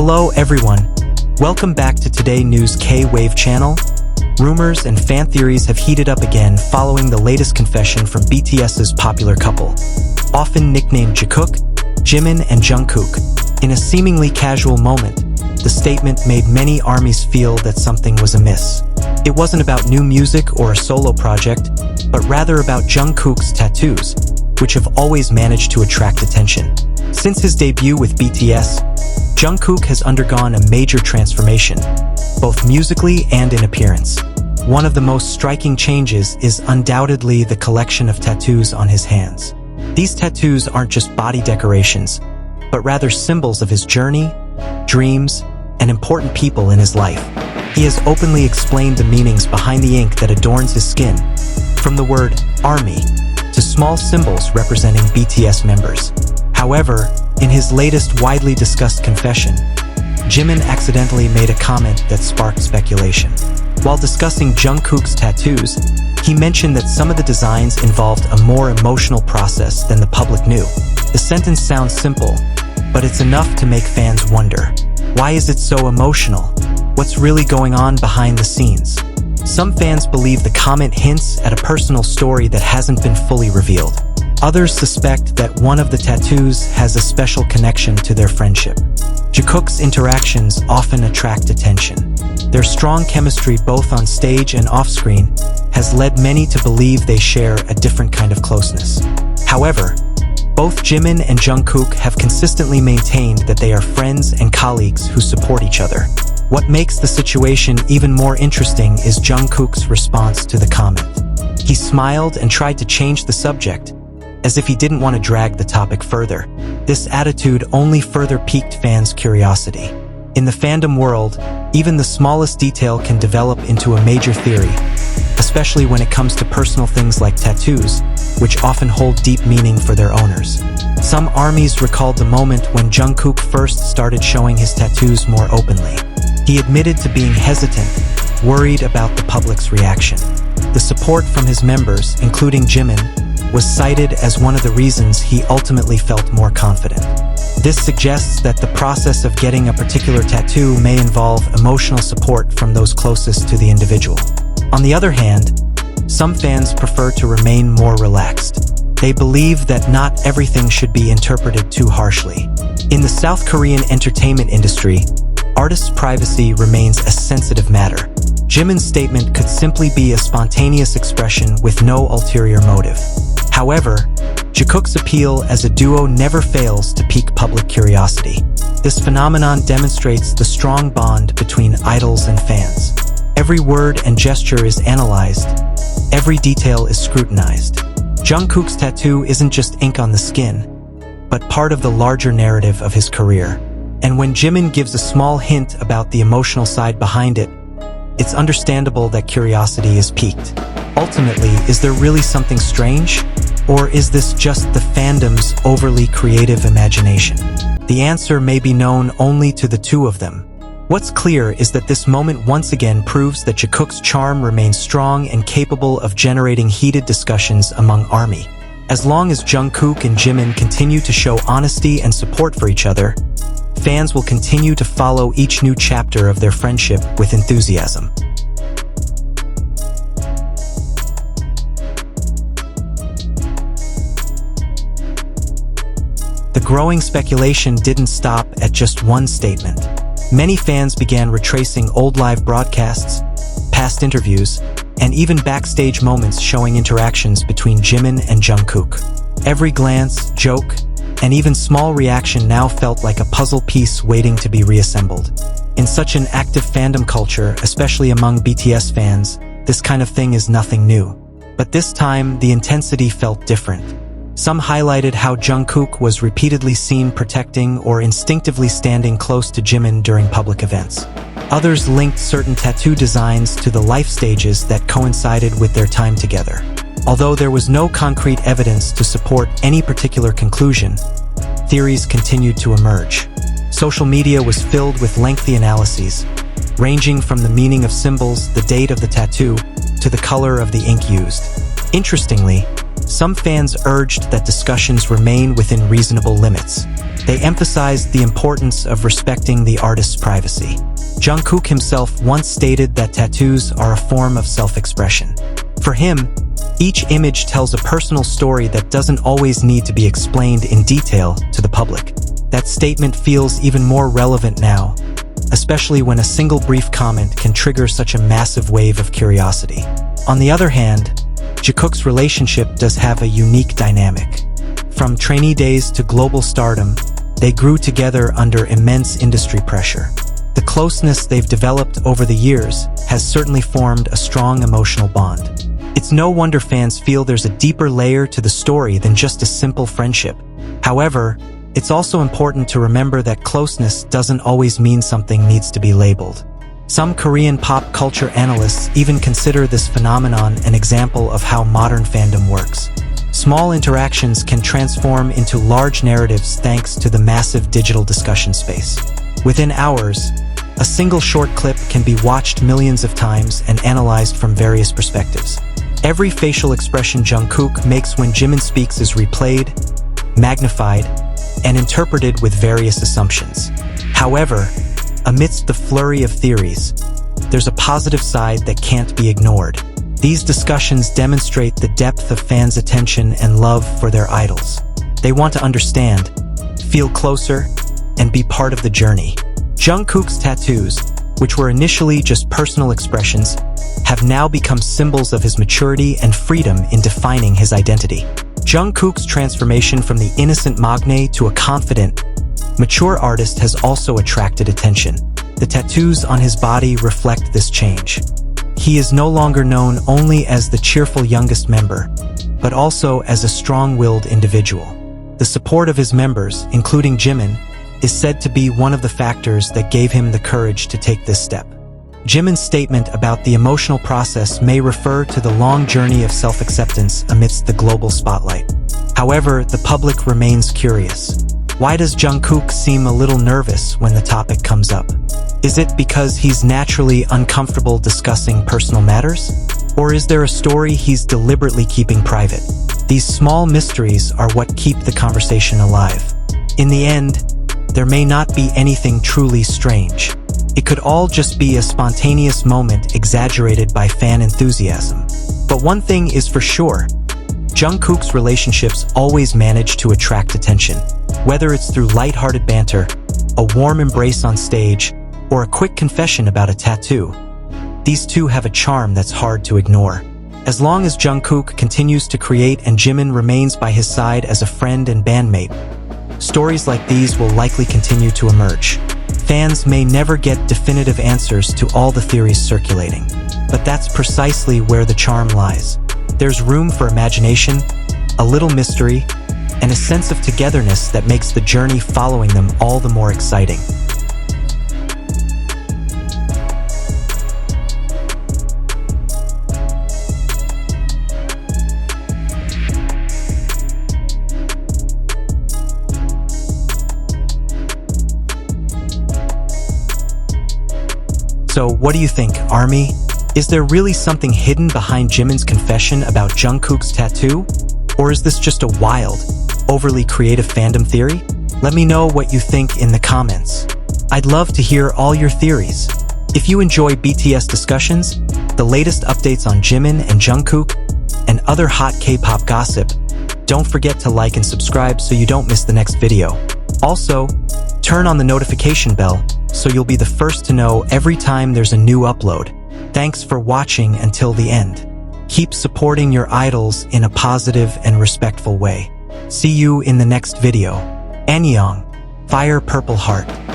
Hello everyone, welcome back to Today News K-Wave channel. Rumors and fan theories have heated up again following the latest confession from BTS's popular couple, often nicknamed Jikook, Jimin and Jungkook. In a seemingly casual moment, the statement made many ARMYs feel that something was amiss. It wasn't about new music or a solo project, but rather about Jungkook's tattoos, which have always managed to attract attention. Since his debut with BTS, Jungkook has undergone a major transformation, both musically and in appearance. One of the most striking changes is undoubtedly the collection of tattoos on his hands. These tattoos aren't just body decorations, but rather symbols of his journey, dreams, and important people in his life. He has openly explained the meanings behind the ink that adorns his skin, from the word ARMY to small symbols representing BTS members. However, in his latest widely discussed confession, Jimin accidentally made a comment that sparked speculation. While discussing Jungkook's tattoos, he mentioned that some of the designs involved a more emotional process than the public knew. The sentence sounds simple, but it's enough to make fans wonder. Why is it so emotional? What's really going on behind the scenes? Some fans believe the comment hints at a personal story that hasn't been fully revealed. Others suspect that one of the tattoos has a special connection to their friendship. Jikook's interactions often attract attention. Their strong chemistry both on stage and off-screen has led many to believe they share a different kind of closeness. However, both Jimin and Jungkook have consistently maintained that they are friends and colleagues who support each other. What makes the situation even more interesting is Jungkook's response to the comment. He smiled and tried to change the subject, as if he didn't want to drag the topic further. This attitude only further piqued fans' curiosity. In the fandom world, even the smallest detail can develop into a major theory, especially when it comes to personal things like tattoos, which often hold deep meaning for their owners. Some ARMYs recalled the moment when Jungkook first started showing his tattoos more openly. He admitted to being hesitant, worried about the public's reaction. The support from his members, including Jimin, was cited as one of the reasons he ultimately felt more confident. This suggests that the process of getting a particular tattoo may involve emotional support from those closest to the individual. On the other hand, some fans prefer to remain more relaxed. They believe that not everything should be interpreted too harshly. In the South Korean entertainment industry, artists' privacy remains a sensitive matter. Jimin's statement could simply be a spontaneous expression with no ulterior motive. However, Jikook's appeal as a duo never fails to pique public curiosity. This phenomenon demonstrates the strong bond between idols and fans. Every word and gesture is analyzed, every detail is scrutinized. Jungkook's tattoo isn't just ink on the skin, but part of the larger narrative of his career. And when Jimin gives a small hint about the emotional side behind it, it's understandable that curiosity is piqued. Ultimately, is there really something strange? Or is this just the fandom's overly creative imagination? The answer may be known only to the two of them. What's clear is that this moment once again proves that Jikook's charm remains strong and capable of generating heated discussions among ARMY. As long as Jungkook and Jimin continue to show honesty and support for each other, fans will continue to follow each new chapter of their friendship with enthusiasm. The growing speculation didn't stop at just one statement. Many fans began retracing old live broadcasts, past interviews, and even backstage moments showing interactions between Jimin and Jungkook. Every glance, joke, and even small reaction now felt like a puzzle piece waiting to be reassembled. In such an active fandom culture, especially among BTS fans, this kind of thing is nothing new. But this time, the intensity felt different. Some highlighted how Jungkook was repeatedly seen protecting or instinctively standing close to Jimin during public events. Others linked certain tattoo designs to the life stages that coincided with their time together. Although there was no concrete evidence to support any particular conclusion, theories continued to emerge. Social media was filled with lengthy analyses, ranging from the meaning of symbols, the date of the tattoo, to the color of the ink used. Interestingly, some fans urged that discussions remain within reasonable limits. They emphasized the importance of respecting the artist's privacy. Jungkook himself once stated that tattoos are a form of self-expression. For him, each image tells a personal story that doesn't always need to be explained in detail to the public. That statement feels even more relevant now, especially when a single brief comment can trigger such a massive wave of curiosity. On the other hand, Jikook's relationship does have a unique dynamic. From trainee days to global stardom, they grew together under immense industry pressure. The closeness they've developed over the years has certainly formed a strong emotional bond. It's no wonder fans feel there's a deeper layer to the story than just a simple friendship. However, it's also important to remember that closeness doesn't always mean something needs to be labeled. Some Korean pop culture analysts even consider this phenomenon an example of how modern fandom works. Small interactions can transform into large narratives thanks to the massive digital discussion space. Within hours, a single short clip can be watched millions of times and analyzed from various perspectives. Every facial expression Jungkook makes when Jimin speaks is replayed, magnified, and interpreted with various assumptions. However, amidst the flurry of theories, there's a positive side that can't be ignored. These discussions demonstrate the depth of fans' attention and love for their idols. They want to understand, feel closer, and be part of the journey. Jungkook's tattoos, which were initially just personal expressions, have now become symbols of his maturity and freedom in defining his identity. Jungkook's transformation from the innocent magne to a confident, mature artist has also attracted attention. The tattoos on his body reflect this change. He is no longer known only as the cheerful youngest member, but also as a strong-willed individual. The support of his members, including Jimin, is said to be one of the factors that gave him the courage to take this step. Jimin's statement about the emotional process may refer to the long journey of self-acceptance amidst the global spotlight. However, the public remains curious. Why does Jungkook seem a little nervous when the topic comes up? Is it because he's naturally uncomfortable discussing personal matters? Or is there a story he's deliberately keeping private? These small mysteries are what keep the conversation alive. In the end, there may not be anything truly strange. It could all just be a spontaneous moment exaggerated by fan enthusiasm. But one thing is for sure, Jungkook's relationships always manage to attract attention. Whether it's through lighthearted banter, a warm embrace on stage, or a quick confession about a tattoo, these two have a charm that's hard to ignore. As long as Jungkook continues to create and Jimin remains by his side as a friend and bandmate, stories like these will likely continue to emerge. Fans may never get definitive answers to all the theories circulating, but that's precisely where the charm lies. There's room for imagination, a little mystery, and a sense of togetherness that makes the journey following them all the more exciting. So what do you think, ARMY? Is there really something hidden behind Jimin's confession about Jungkook's tattoo? Or is this just a wild, overly creative fandom theory? Let me know what you think in the comments. I'd love to hear all your theories. If you enjoy BTS discussions, the latest updates on Jimin and Jungkook, and other hot K-pop gossip, don't forget to like and subscribe so you don't miss the next video. Also, turn on the notification bell so you'll be the first to know every time there's a new upload. Thanks for watching until the end. Keep supporting your idols in a positive and respectful way. See you in the next video. Annyeong. Fire Purple Heart.